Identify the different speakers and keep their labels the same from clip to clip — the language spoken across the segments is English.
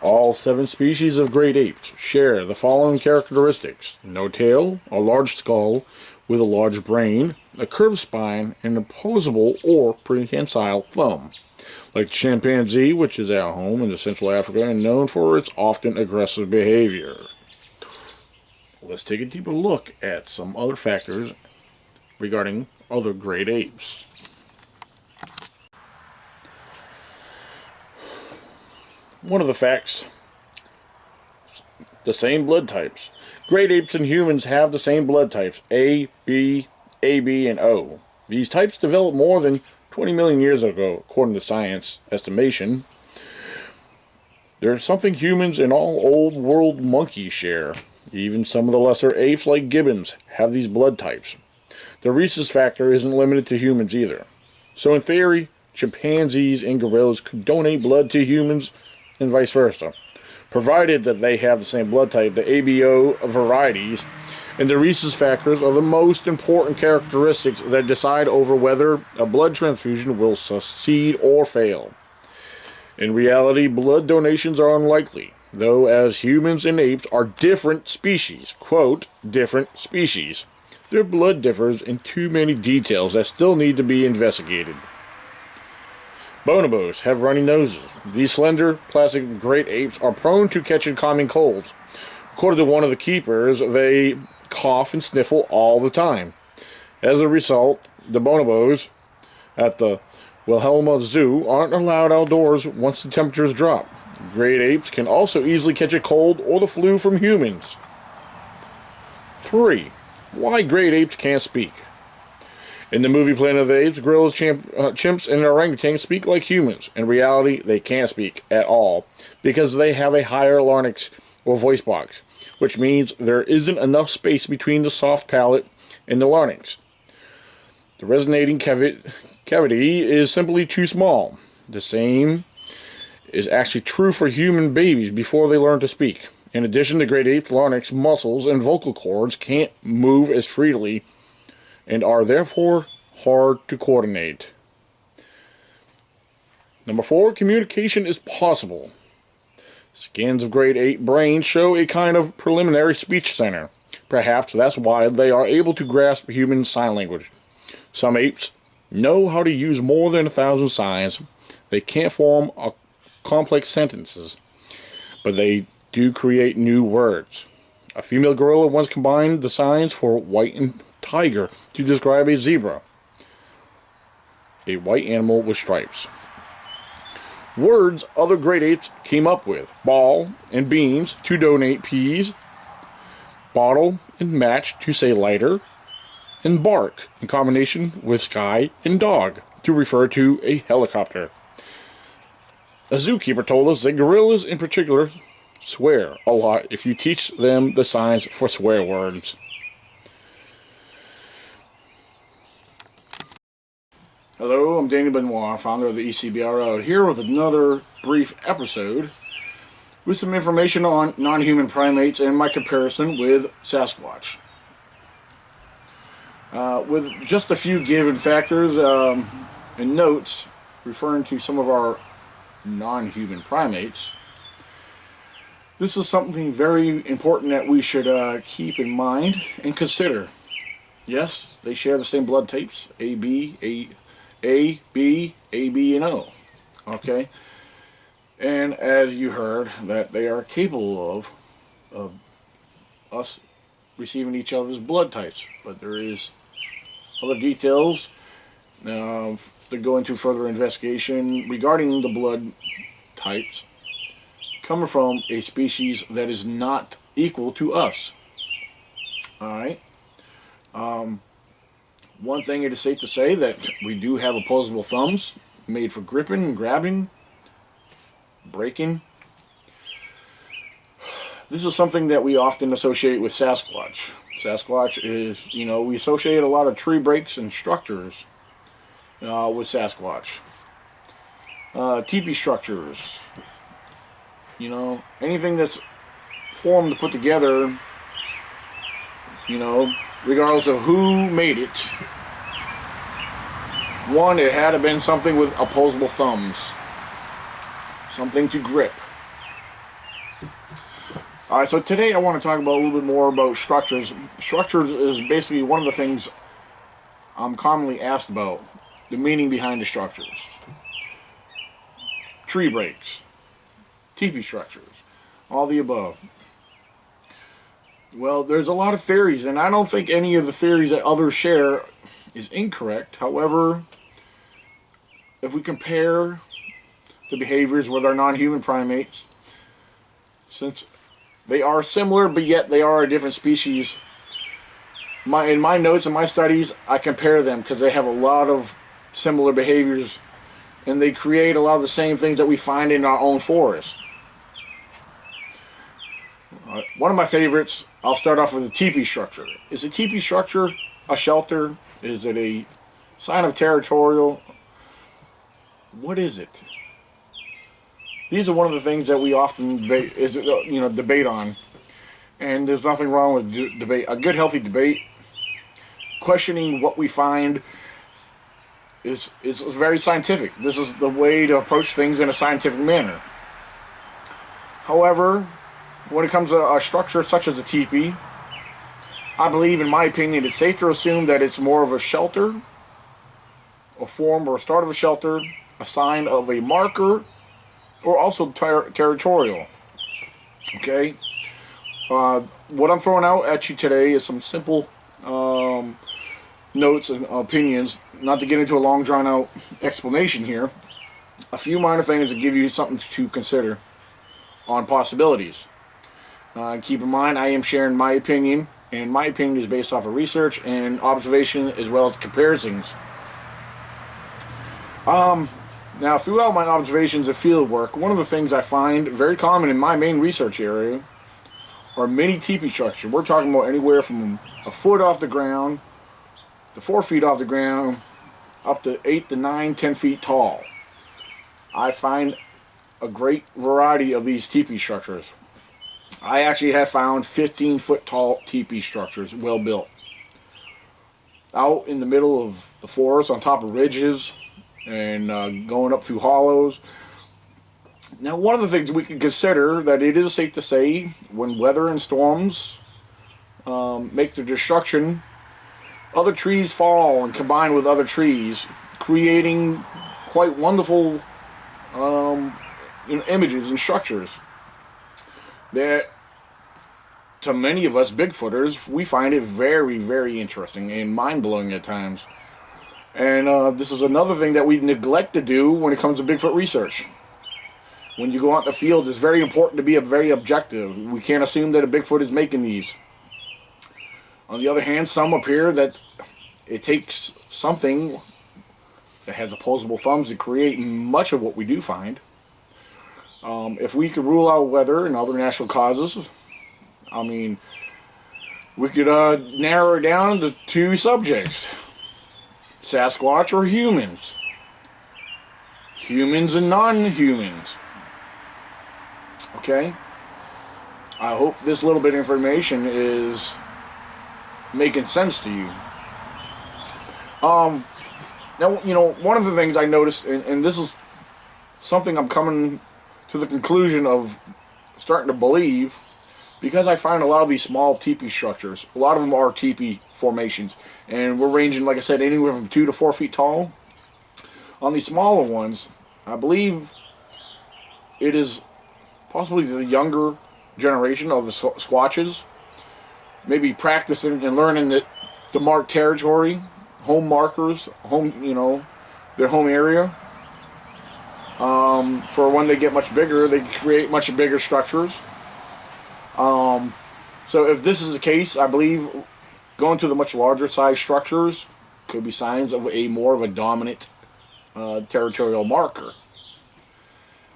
Speaker 1: All 7 species of great apes share the following characteristics: no tail, a large skull with a large brain, a curved spine, and an opposable or prehensile thumb. Like the chimpanzee, which is at home in Central Africa and known for its often aggressive behavior. Let's take a deeper look at some other factors regarding other great apes. One of the facts: the same blood types. Great apes and humans have the same blood types, A, B, AB, and O. These types developed more than 20 million years ago, according to science estimation. There's something humans and all old world monkeys share. Even some of the lesser apes, like gibbons, have these blood types. The rhesus factor isn't limited to humans either. So in theory, chimpanzees and gorillas could donate blood to humans and vice versa, provided that they have the same blood type. The ABO varieties and the rhesus factors are the most important characteristics that decide over whether a blood transfusion will succeed or fail. In reality, blood donations are unlikely, though, as humans and apes are different species, quote, different species, their blood differs in too many details that still need to be investigated. Bonobos have runny noses. These slender, plastic great apes are prone to catching common colds. According to one of the keepers, they cough and sniffle all the time. As a result, the bonobos at the Wilhelma Zoo aren't allowed outdoors once the temperatures drop. Great apes can also easily catch a cold or the flu from humans. 3. Why great apes can't speak. In the movie Planet of the Apes, gorillas, chimps, and orangutans speak like humans. In reality, they can't speak at all because they have a higher larynx or voice box, which means there isn't enough space between the soft palate and the larynx. The resonating cavity is simply too small. The same is actually true for human babies before they learn to speak. In addition, the great ape's larynx muscles and vocal cords can't move as freely and are therefore hard to coordinate. Number 4, communication is possible. Scans of great ape brains show a kind of preliminary speech center. Perhaps that's why they are able to grasp human sign language. Some apes know how to use more than 1,000 signs. They can't form complex sentences, but they do create new words. A female gorilla once combined the signs for white and tiger to describe a zebra, a white animal with stripes. Words other great apes came up with: ball and beans to donate peas, bottle and match to say lighter, and bark in combination with sky and dog to refer to a helicopter. A zookeeper told us that gorillas in particular swear a lot if you teach them the signs for swear words. Hello, I'm Daniel Benoit, founder of the ECBRO, here with another brief episode with some information on non-human primates and my comparison with Sasquatch. With just a few given factors and notes referring to some of our non-human primates, this is something very important that we should keep in mind and consider. Yes, they share the same blood types, A, B, and O. Okay? And as you heard, that they are capable of us receiving each other's blood types. But there is other details to go into further investigation regarding the blood types coming from a species that is not equal to us. Alright? One thing it is safe to say that we do have opposable thumbs made for gripping and grabbing, breaking. This is something that we often associate with Sasquatch. Sasquatch is, we associate a lot of tree breaks and structures with Sasquatch. Teepee structures. Anything that's formed to put together, regardless of who made it. One, it had to have been something with opposable thumbs. Something to grip. Alright, so today I want to talk about a little bit more about structures. Structures is basically one of the things I'm commonly asked about. The meaning behind the structures. Tree breaks. Teepee structures. All the above. Well, there's a lot of theories, and I don't think any of the theories that others share is incorrect. However, if we compare the behaviors with our non-human primates, since they are similar, but yet they are a different species. In my notes and my studies, I compare them because they have a lot of similar behaviors, and they create a lot of the same things that we find in our own forest. One of my favorites, I'll start off with a teepee structure. Is a teepee structure a shelter? Is it a sign of territorial? What is it? These are one of the things that we often debate on, and there's nothing wrong with debate. A good, healthy debate, questioning what we find, is very scientific. This is the way to approach things in a scientific manner. However, when it comes to a structure such as a teepee, I believe, in my opinion, it's safe to assume that it's more of a shelter, a form or a start of a shelter, a sign of a marker, or also territorial. Okay? What I'm throwing out at you today is some simple notes and opinions, not to get into a long drawn out explanation here. A few minor things that give you something to consider on possibilities. Keep in mind, I am sharing my opinion, and my opinion is based off of research and observation as well as comparisons. Now, throughout my observations of field work, one of the things I find very common in my main research area are mini teepee structures. We're talking about anywhere from a foot off the ground to 4 feet off the ground, up to 8 to 9, 10 feet tall. I find a great variety of these teepee structures. I actually have found 15-foot tall teepee structures, well built, out in the middle of the forest, on top of ridges, and going up through hollows. Now, one of the things we can consider, that it is safe to say, when weather and storms make their destruction, other trees fall and combine with other trees, creating quite wonderful images and structures that, to many of us Bigfooters, we find it very, very interesting and mind-blowing at times. And this is another thing that we neglect to do when it comes to Bigfoot research. When you go out in the field, it's very important to be very objective. We can't assume that a Bigfoot is making these. On the other hand, some appear that it takes something that has opposable thumbs to create much of what we do find. If we could rule out weather and other natural causes, I mean, we could narrow it down to 2 subjects. Sasquatch or humans. Humans and non-humans. Okay? I hope this little bit of information is making sense to you. Now, one of the things I noticed, and this is something I'm coming to the conclusion of starting to believe, because I find a lot of these small teepee structures, a lot of them are teepee formations, and we're ranging, like I said, anywhere from 2 to 4 feet tall. On these smaller ones, I believe it is possibly the younger generation of the Squatches, maybe practicing and learning that to mark territory, home markers, their home area. For when they get much bigger, they create much bigger structures. So if this is the case, I believe going to the much larger size structures could be signs of more of a dominant territorial marker.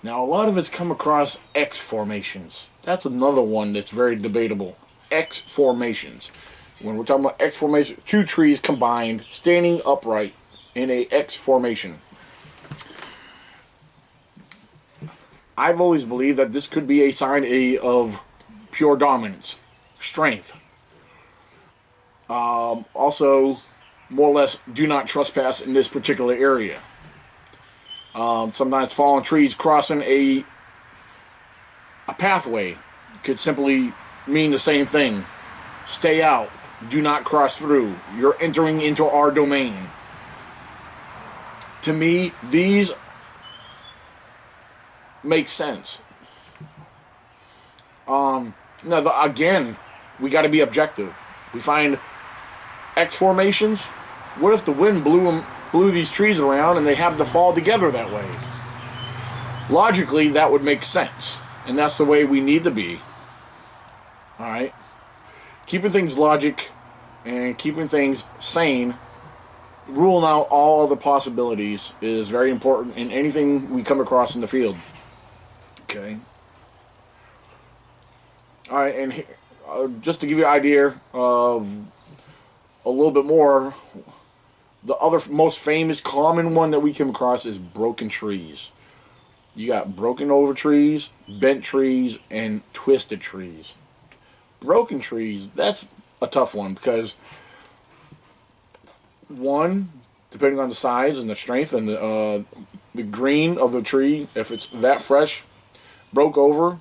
Speaker 1: Now, a lot of it's come across X formations. That's another one that's very debatable. X formations. When we're talking about X formation, 2 trees combined, standing upright in a X formation. I've always believed that this could be a sign of pure dominance, strength. Also, more or less, do not trespass in this particular area. Sometimes fallen trees crossing a pathway could simply mean the same thing. Stay out. Do not cross through. You're entering into our domain. To me, these make sense. Now, again, we got to be objective. We find X formations. What if the wind blew these trees around and they happened to fall together that way? Logically, that would make sense. And that's the way we need to be. Alright? Keeping things logic and keeping things sane, ruling out all other possibilities, is very important in anything we come across in the field. Okay? Alright, and just to give you an idea of a little bit more, the other most famous common one that we come across is broken trees. You got broken over trees, bent trees, and twisted trees. Broken trees, that's a tough one because, one, depending on the size and the strength and the green of the tree, if it's that fresh, broke over,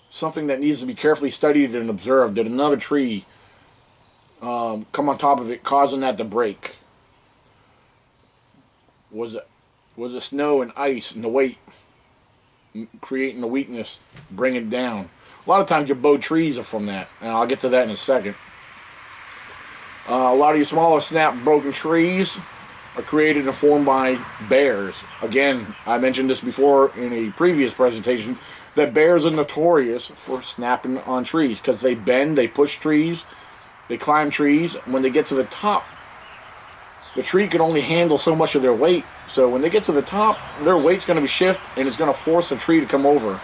Speaker 1: something that needs to be carefully studied and observed. Did another tree come on top of it, causing that to break? Was it snow and ice and the weight creating the weakness, bring it down? A lot of times your bow trees are from that, and I'll get to that in a second. A lot of your smaller snap broken trees are created and formed by bears. Again, I mentioned this before in a previous presentation, that bears are notorious for snapping on trees because they bend, they push trees, they climb trees. When they get to the top, the tree can only handle so much of their weight. So when they get to the top, their weight's going to be shift, and it's going to force the tree to come over,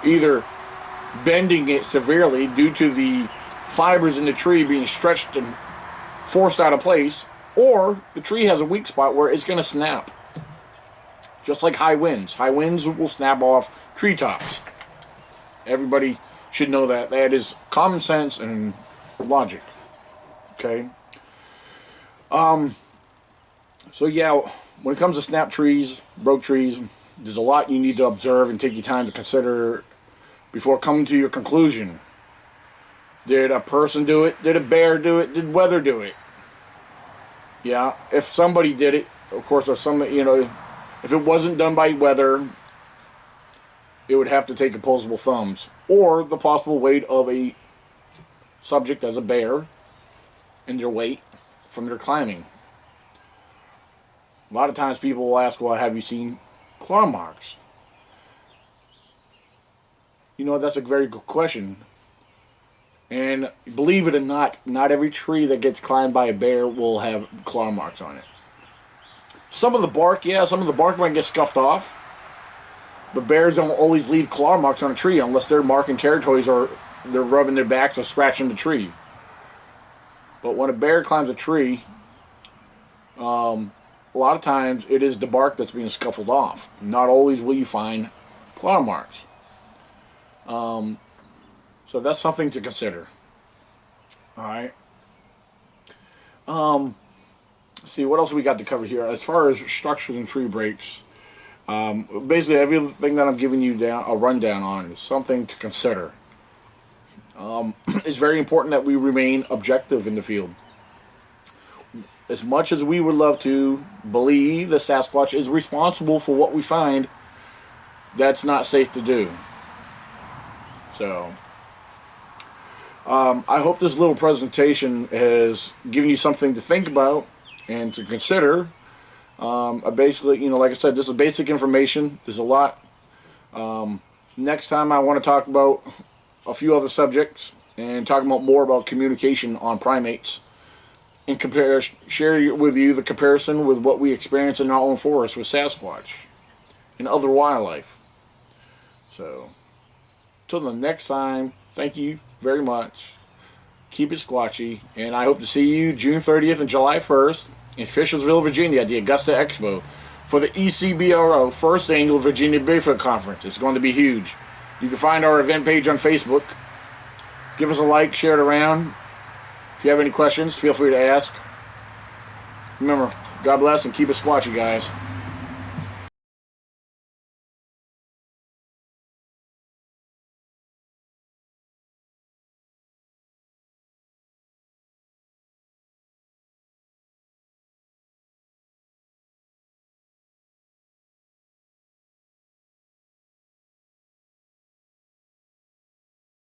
Speaker 1: either bending it severely due to the fibers in the tree being stretched and forced out of place, or the tree has a weak spot where it's going to snap. Just like high winds. High winds will snap off treetops. Everybody should know that. That is common sense and logic. Okay? So yeah, when it comes to snap trees, broke trees, there's a lot you need to observe and take your time to consider before coming to your conclusion. Did a person do it? Did a bear do it? Did weather do it? Yeah, if somebody did it, of course, if somebody, if it wasn't done by weather, it would have to take opposable thumbs, or the possible weight of a subject as a bear and their weight from their climbing. A lot of times people will ask, well, have you seen claw marks? That's a very good question. And believe it or not every tree that gets climbed by a bear will have claw marks on it. Some of the bark might get scuffed off. But bears don't always leave claw marks on a tree unless they're marking territories or they're rubbing their backs or scratching the tree. But when a bear climbs a tree, a lot of times it is the bark that's being scuffled off. Not always will you find claw marks. So that's something to consider. Alright. Let's see, what else we got to cover here? As far as structures and tree breaks, basically everything that I'm giving you a rundown on is something to consider. It's very important that we remain objective in the field. As much as we would love to believe the Sasquatch is responsible for what we find, that's not safe to do. So, I hope this little presentation has given you something to think about and to consider. Basically, like I said, this is basic information. There's a lot. Next time I want to talk about a few other subjects and talk more about communication on primates and share with you the comparison with what we experience in our own forest with Sasquatch and other wildlife. So, till the next time, thank you very much. Keep it squatchy, and I hope to see you June 30th and July 1st in Fishersville, Virginia at the Augusta Expo for the ECBRO First Annual Virginia Bigfoot Conference. It's going to be huge. You can find our event page on Facebook. Give us a like, share it around. If you have any questions, feel free to ask. Remember, God bless and keep it squatchy, guys.